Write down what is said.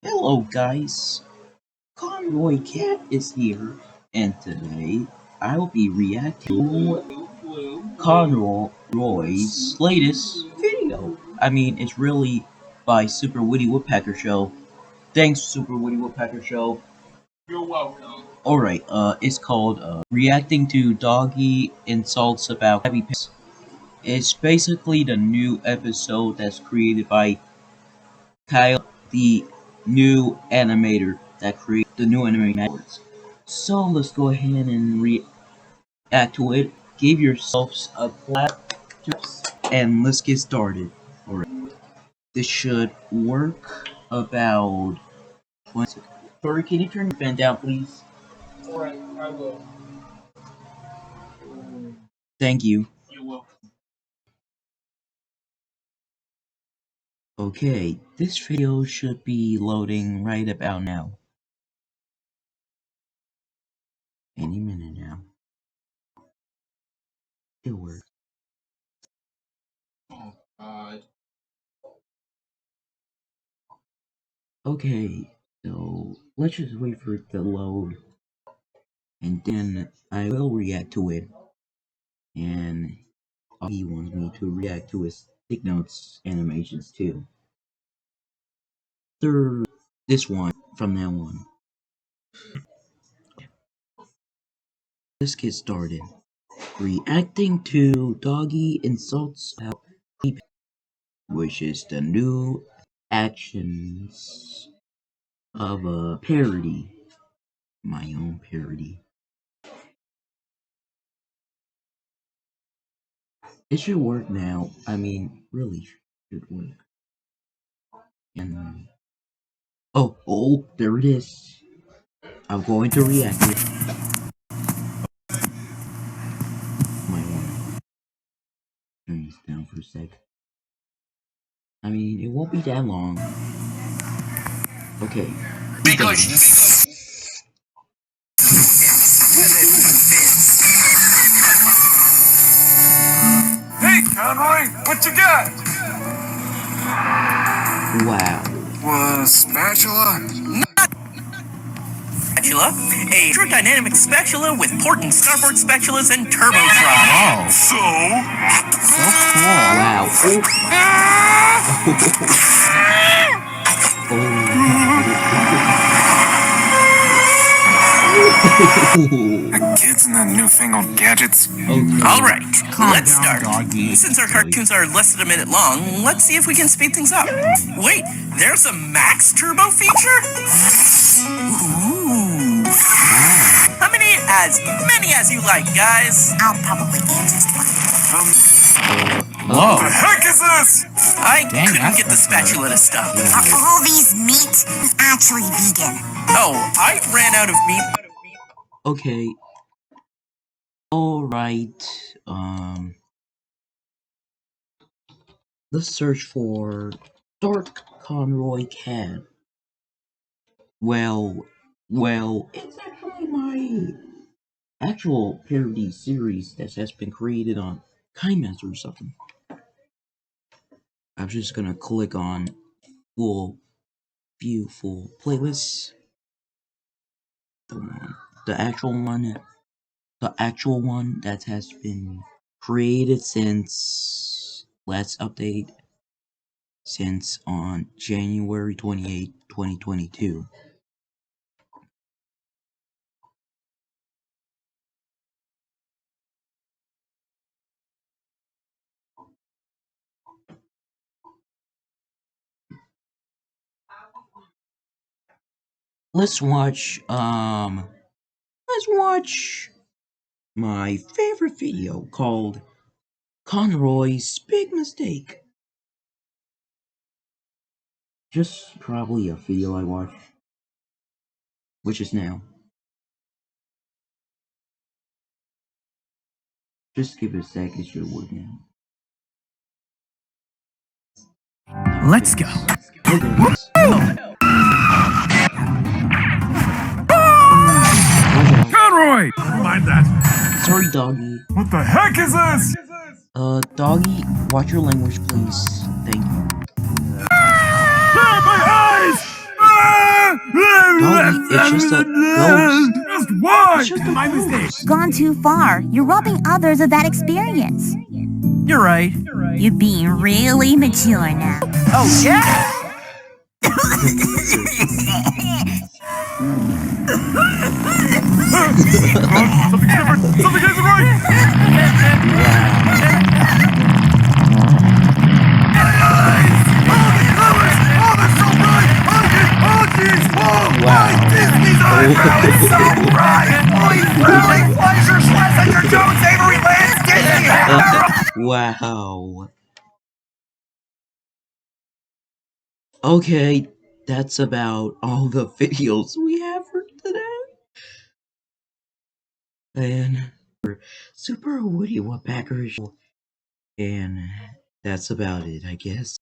Hello guys, Conroy Cat is here, and today I'll be reacting to Conroy's latest video. I mean, it's really by Super Witty Woodpecker Show. Thanks, Super Witty Woodpecker Show. You're welcome. Alright, it's called Reacting to Doggy Insults About Krabby. It's basically the new episode that's created by Kyle, the new animator that created the new animator. So let's go ahead and react to it. Give yourselves a clap and let's get started. Alright. This should work about 20 seconds. Sorry, can you turn your fan down, please? Alright, I will. Thank you. You're welcome. Okay, this video should be loading right about now. Any minute now. It works. Oh God. Okay, so let's just wait for it to load. And then I will react to it. And he wants me to react to his stick notes animations too. Third, this one from now on. Let's get started. Reacting to Doggy Insults About Krabby, which is the new actions of a parody. My own parody. It should work now. I mean, really should work. And oh, there it is. I'm going to react to it. Might want to turn this down for a sec. I mean, it won't be that long. Okay. Hey, Conroy, what you got? Wow. Spatula? Spatula, a true dynamic spatula with port and starboard spatulas and turbotron. Oh, so cool. The kids and the newfangled gadgets. Alright, let's start. Since our cartoons are less than a minute long, let's see if we can speed things up. Wait, there's a max turbo feature? Ooh. How many? As many as you like, guys. I'll probably be just one. What the heck is this? I couldn't get the spatula to stop. Are all these meat? It's actually vegan. Oh, I ran out of meat. Okay. Alright. Let's search for Dark Conroy Cat. Well, it's actually my actual parody series that has been created on KaiMaster or something. I'm just gonna click on view full playlist. The actual one that has been created since last update, since on January 28, 2022. Let's watch my favorite video called Conroy's Big Mistake. Just probably a video I watched, which is now. Just give it a sec, it should work now. Let's go. Conroy! Mind that. Sorry, Doggy. What the heck is this? Doggy, watch your language, please. Thank you. Doggy, it's just a ghost. Just why? It's just a My ghost. mistake. Gone too far. You're robbing others of that experience. You're right. You're being really mature now. Oh, yeah? Something different. Something isn't right. Wow. Disney's eyebrow is so bright. Holy thrilling pleasure slash at your Jones Avery Land Disney. Wow. Okay, that's about all the videos we have for today. And Super Woody Woodpecker, and that's about it, I guess.